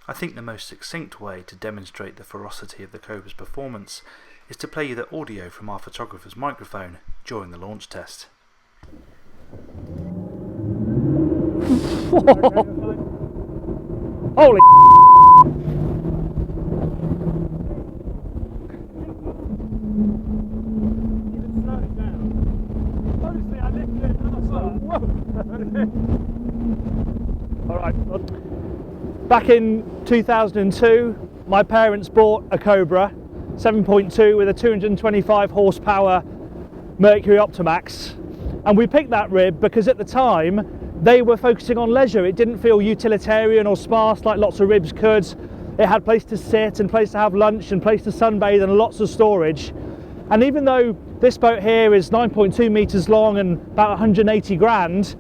I think the most succinct way to demonstrate the ferocity of the Cobra's performance is to play you the audio from our photographer's microphone during the launch test. Holy Alright, back in 2002 my parents bought a Cobra 7.2 with a 225 horsepower Mercury Optimax, and we picked that rib because at the time they were focusing on leisure. It didn't feel utilitarian or sparse like lots of ribs could. It had place to sit and place to have lunch and place to sunbathe and lots of storage. And even though this boat here is 9.2 meters long and about 180 grand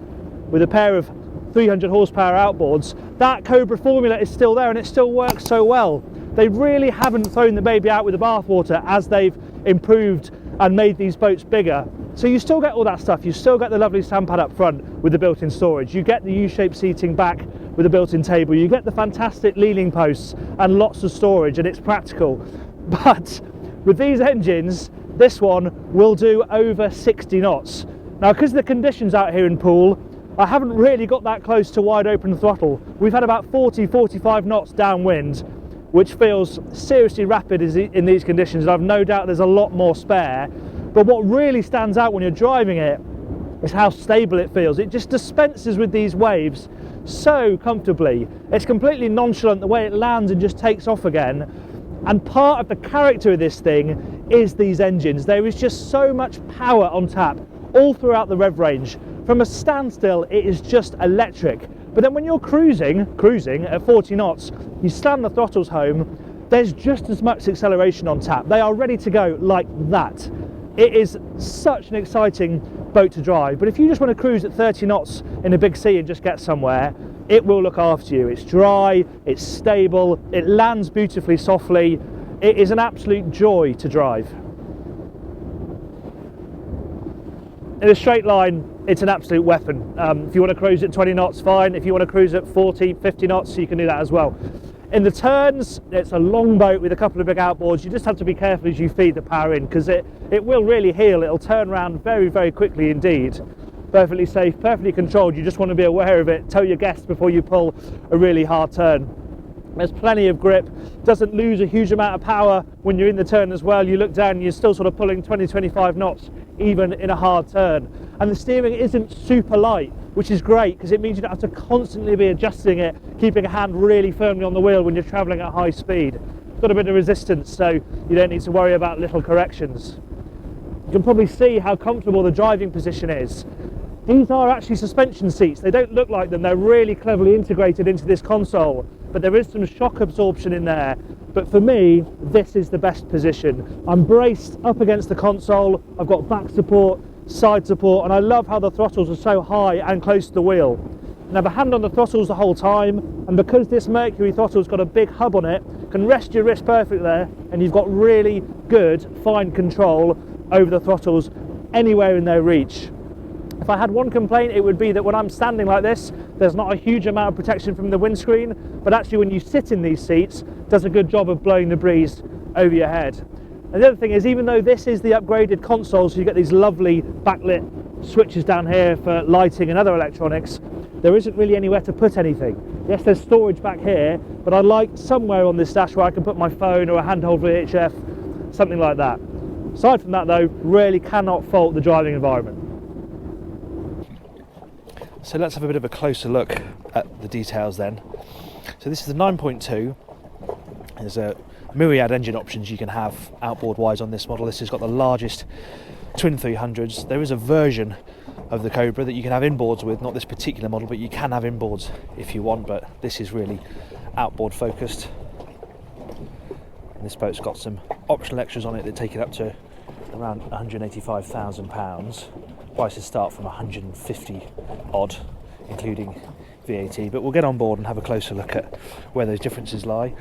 with a pair of 300 horsepower outboards, that Cobra formula is still there and it still works so well. They really haven't thrown the baby out with the bathwater as they've improved and made these boats bigger. So you still get all that stuff. You still get the lovely sandpad up front with the built-in storage. You get the U-shaped seating back with a built-in table. You get the fantastic leaning posts and lots of storage, and it's practical. But with these engines, this one will do over 60 knots. Now, because of the conditions out here in Poole, I haven't really got that close to wide open throttle. We've had about 40-45 knots downwind, which feels seriously rapid in these conditions, and I've no doubt there's a lot more spare. But what really stands out when you're driving it is how stable it feels. It just dispenses with these waves so comfortably. It's completely nonchalant the way it lands and just takes off again. And part of the character of this thing is these engines. There is just so much power on tap all throughout the rev range. From a standstill, it is just electric. But then when you're cruising at 40 knots, you slam the throttles home, there's just as much acceleration on tap. They are ready to go like that. It is such an exciting boat to drive, but if you just want to cruise at 30 knots in a big sea and just get somewhere, it will look after you. It's dry, it's stable, it lands beautifully softly. It is an absolute joy to drive. In a straight line, it's an absolute weapon. If you want to cruise at 20 knots, fine. If you want to cruise at 40, 50 knots, you can do that as well. In the turns, it's a long boat with a couple of big outboards. You just have to be careful as you feed the power in, because it will really heel. It'll turn around very, very quickly indeed. Perfectly safe, perfectly controlled. You just want to be aware of it. Tell your guests before you pull a really hard turn. There's plenty of grip. Doesn't lose a huge amount of power when you're in the turn as well. You look down and you're still sort of pulling 20-25 knots even in a hard turn. And the steering isn't super light, which is great because it means you don't have to constantly be adjusting it, keeping a hand really firmly on the wheel when you're traveling at high speed. It's got a bit of resistance, so you don't need to worry about little corrections. You can probably see how comfortable the driving position is. These are actually suspension seats. They don't look like them. They're really cleverly integrated into this console, but there is some shock absorption in there. But for me, this is the best position. I'm braced up against the console. I've got back support, side support, and I love how the throttles are so high and close to the wheel. And I have a hand on the throttles the whole time, and because this Mercury throttle's got a big hub on it, can rest your wrist perfectly there, and you've got really good, fine control over the throttles anywhere in their reach. If I had one complaint, it would be that when I'm standing like this, there's not a huge amount of protection from the windscreen, but actually when you sit in these seats, it does a good job of blowing the breeze over your head. And the other thing is, even though this is the upgraded console, so you get these lovely backlit switches down here for lighting and other electronics, there isn't really anywhere to put anything. Yes, there's storage back here, but I'd like somewhere on this dash where I can put my phone or a handheld VHF, something like that. Aside from that though, really cannot fault the driving environment. So let's have a bit of a closer look at the details then. So this is the 9.2. There's a myriad engine options you can have outboard wise on this model. This has got the largest twin 300s. There is a version of the Cobra that you can have inboards with, not this particular model, but you can have inboards if you want, but this is really outboard focused. And this boat's got some optional extras on it that take it up to around £185,000. Prices start from 150 odd, including VAT, but we'll get on board and have a closer look at where those differences lie.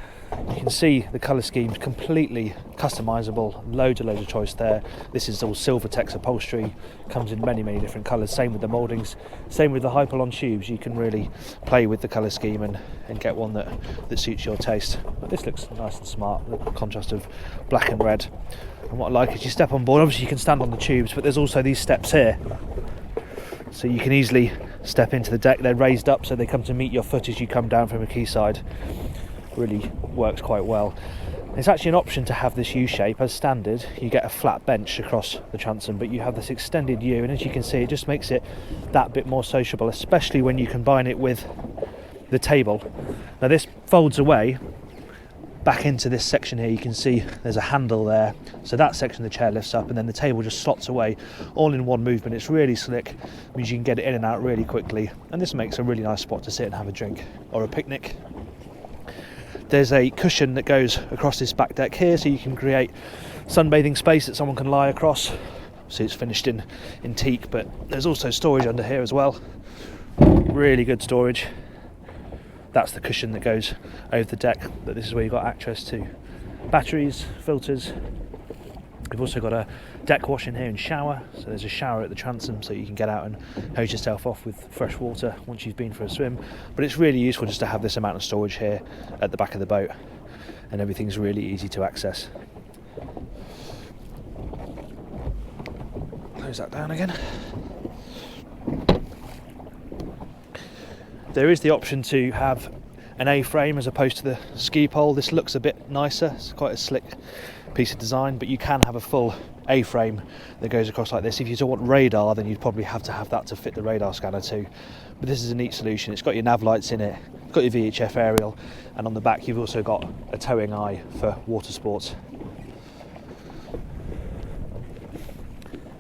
You can see the colour scheme's completely customisable, loads of choice there. This is all Silvertex upholstery, comes in many different colours, same with the mouldings, same with the Hypalon tubes. You can really play with the colour scheme and get one that suits your taste. But this looks nice and smart, the contrast of black and red. And what I like is you step on board, obviously you can stand on the tubes, but there's also these steps here. So you can easily step into the deck. They're raised up so they come to meet your foot as you come down from a quayside. Really works quite well. It's actually an option to have this U-shape. As standard, you get a flat bench across the transom, but you have this extended U, and as you can see, it just makes it that bit more sociable, especially when you combine it with the table. Now this folds away back into this section here. You can see there's a handle there, so that section of the chair lifts up and then the table just slots away all in one movement. It's really slick, means you can get it in and out really quickly, and this makes a really nice spot to sit and have a drink or a picnic. There's a cushion that goes across this back deck here, so you can create sunbathing space that someone can lie across. So it's finished in teak, but there's also storage under here as well. Really good storage. That's the cushion that goes over the deck, but this is where you've got access to batteries, filters. We've also got a deck wash in here and shower, so there's a shower at the transom so you can get out and hose yourself off with fresh water once you've been for a swim. But it's really useful just to have this amount of storage here at the back of the boat, and everything's really easy to access. Close that down again. There is the option to have an A-frame as opposed to the ski pole. This looks a bit nicer, it's quite a slick piece of design, but you can have a full A-frame that goes across like this. If you want radar, then you'd probably have to have that to fit the radar scanner too. But this is a neat solution. It's got your nav lights in it, it's got your VHF aerial, and on the back you've also got a towing eye for water sports.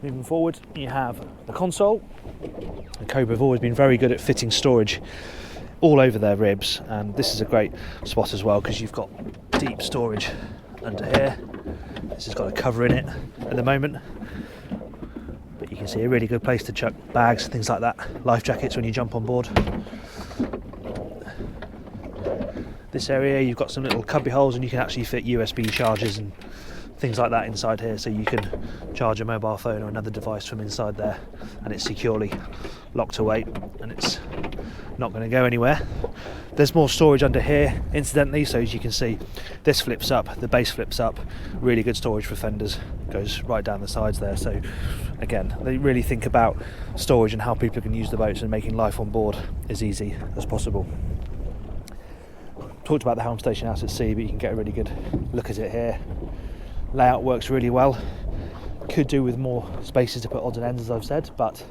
Moving forward, you have the console. The Cobra have always been very good at fitting storage all over their ribs, and this is a great spot as well because you've got deep storage under here. This has got a cover in it at the moment, but you can see a really good place to chuck bags, things like that, life jackets when you jump on board. This area you've got some little cubby holes, and you can actually fit USB chargers and things like that inside here, so you can charge a mobile phone or another device from inside there, and it's securely locked away and it's not going to go anywhere. There's more storage under here incidentally, so as you can see this flips up, the base flips up, really good storage for fenders, goes right down the sides there. So again, they really think about storage and how people can use the boats and making life on board as easy as possible. Talked about the helm station out at sea, but you can get a really good look at it here. Layout works really well. Could do with more spaces to put odds and ends, as I've said, but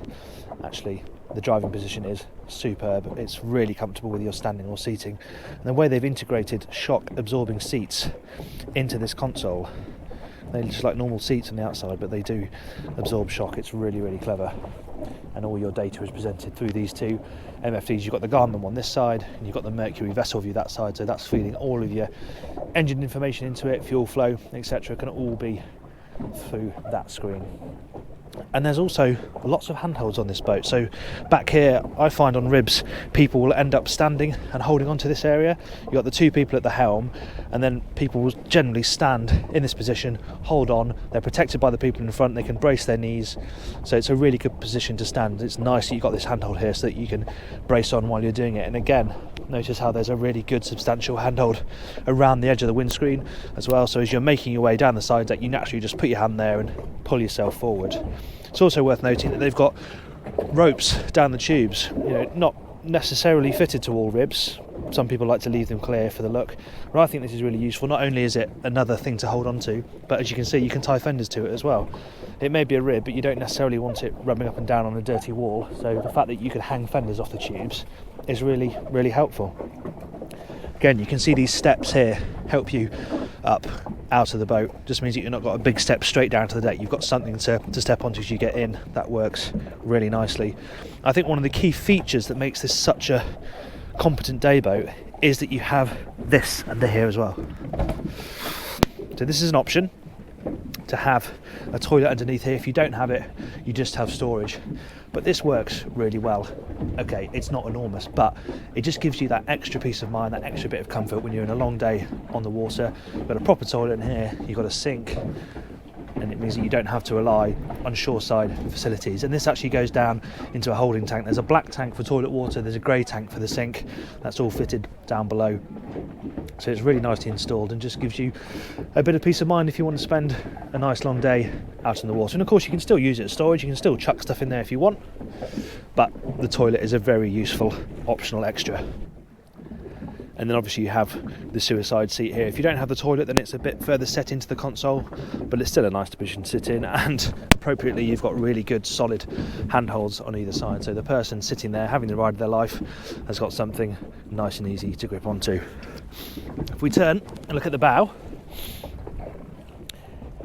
actually the driving position is superb. It's really comfortable with your standing or seating, and the way they've integrated shock absorbing seats into this console, they're just like normal seats on the outside, but they do absorb shock. It's really clever, and all your data is presented through these two MFDs. You've got the Garmin on this side and you've got the Mercury vessel view that side, so that's feeding all of your engine information into it, fuel flow, etc. can all be through that screen. And there's also lots of handholds on this boat. So back here, I find on ribs people will end up standing and holding onto this area. You've got the two people at the helm, and then people will generally stand in this position, hold on. They're protected by the people in front, they can brace their knees, so it's a really good position to stand. It's nice that you've got this handhold here so that you can brace on while you're doing it. And again, notice how there's a really good substantial handhold around the edge of the windscreen as well, so as you're making your way down the side deck, you naturally just put your hand there and pull yourself forward. It's also worth noting that they've got ropes down the tubes, not necessarily fitted to all ribs. Some people like to leave them clear for the look, but I think this is really useful. Not only is it another thing to hold on to, but as you can see, you can tie fenders to it as well. It may be a rib, but you don't necessarily want it rubbing up and down on a dirty wall, so the fact that you can hang fenders off the tubes is really helpful. Again, you can see these steps here help you up out of the boat. Just means that you've not got a big step straight down to the deck. You've got something to step onto as you get in. That works really nicely. I think one of the key features that makes this such a competent day boat is that you have this under here as well. So this is an option. to have a toilet underneath here. If you don't have it, you just have storage. But this works really well. Okay, it's not enormous, but it just gives you that extra peace of mind, that extra bit of comfort when you're in a long day on the water. You've got a proper toilet in here, you've got a sink, and it means that you don't have to rely on shoreside facilities. And this actually goes down into a holding tank. There's a black tank for toilet water, there's a grey tank for the sink. That's all fitted down below. So it's really nicely installed and just gives you a bit of peace of mind if you want to spend a nice long day out in the water. And of course you can still use it as storage, you can still chuck stuff in there if you want, but the toilet is a very useful optional extra. And then obviously you have the suicide seat here. If you don't have the toilet, then it's a bit further set into the console, but it's still a nice position to sit in, and appropriately you've got really good solid handholds on either side, so the person sitting there having the ride of their life has got something nice and easy to grip onto. If we turn and look at the bow,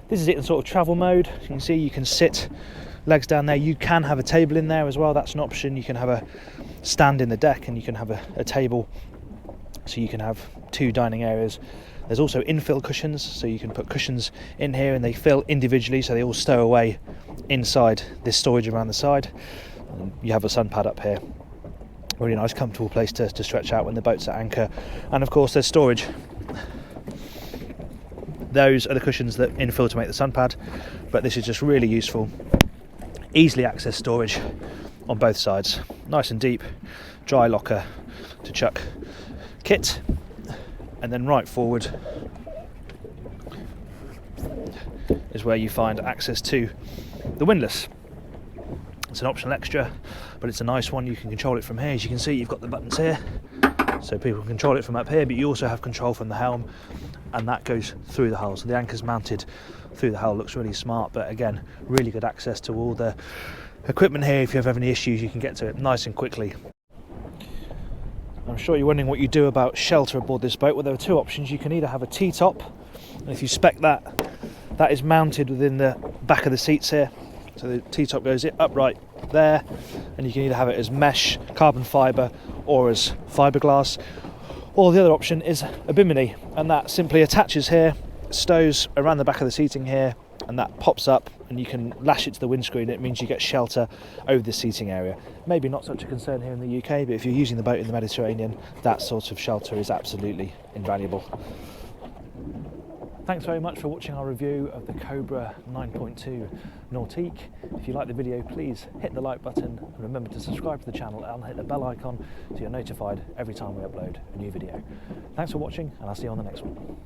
this is it in sort of travel mode. You can see you can sit legs down there. You can have a table in there as well, that's an option. You can have a stand in the deck and you can have a table, so you can have two dining areas. There's also infill cushions, so you can put cushions in here and they fill individually, so they all stow away inside this storage around the side. And you have a sun pad up here. Really nice comfortable place to stretch out when the boat's at anchor. And of course there's storage. Those are the cushions that infill to make the sun pad, but this is just really useful. Easily accessed storage on both sides. Nice and deep, dry locker to chuck kit, and then right forward is where you find access to the windlass. It's an optional extra, but it's a nice one. You can control it from here. As you can see, you've got the buttons here, so people can control it from up here, but you also have control from the helm, and that goes through the hull. So the anchor's mounted through the hull. Looks really smart, but again, really good access to all the equipment here. If you have any issues, you can get to it nice and quickly. I'm sure you're wondering what you do about shelter aboard this boat. Well, there are two options. You can either have a T-top, and if you spec that, that is mounted within the back of the seats here. So the T-top goes upright there, and you can either have it as mesh, carbon fibre, or as fiberglass. Or the other option is a bimini, and that simply attaches here, stows around the back of the seating here, and that pops up and you can lash it to the windscreen. It means you get shelter over the seating area. Maybe not such a concern here in the UK, but if you're using the boat in the Mediterranean, that sort of shelter is absolutely invaluable. Thanks very much for watching our review of the Cobra 9.2 Nautique. If you like the video, please hit the like button and remember to subscribe to the channel and hit the bell icon so you're notified every time we upload a new video. Thanks for watching, and I'll see you on the next one.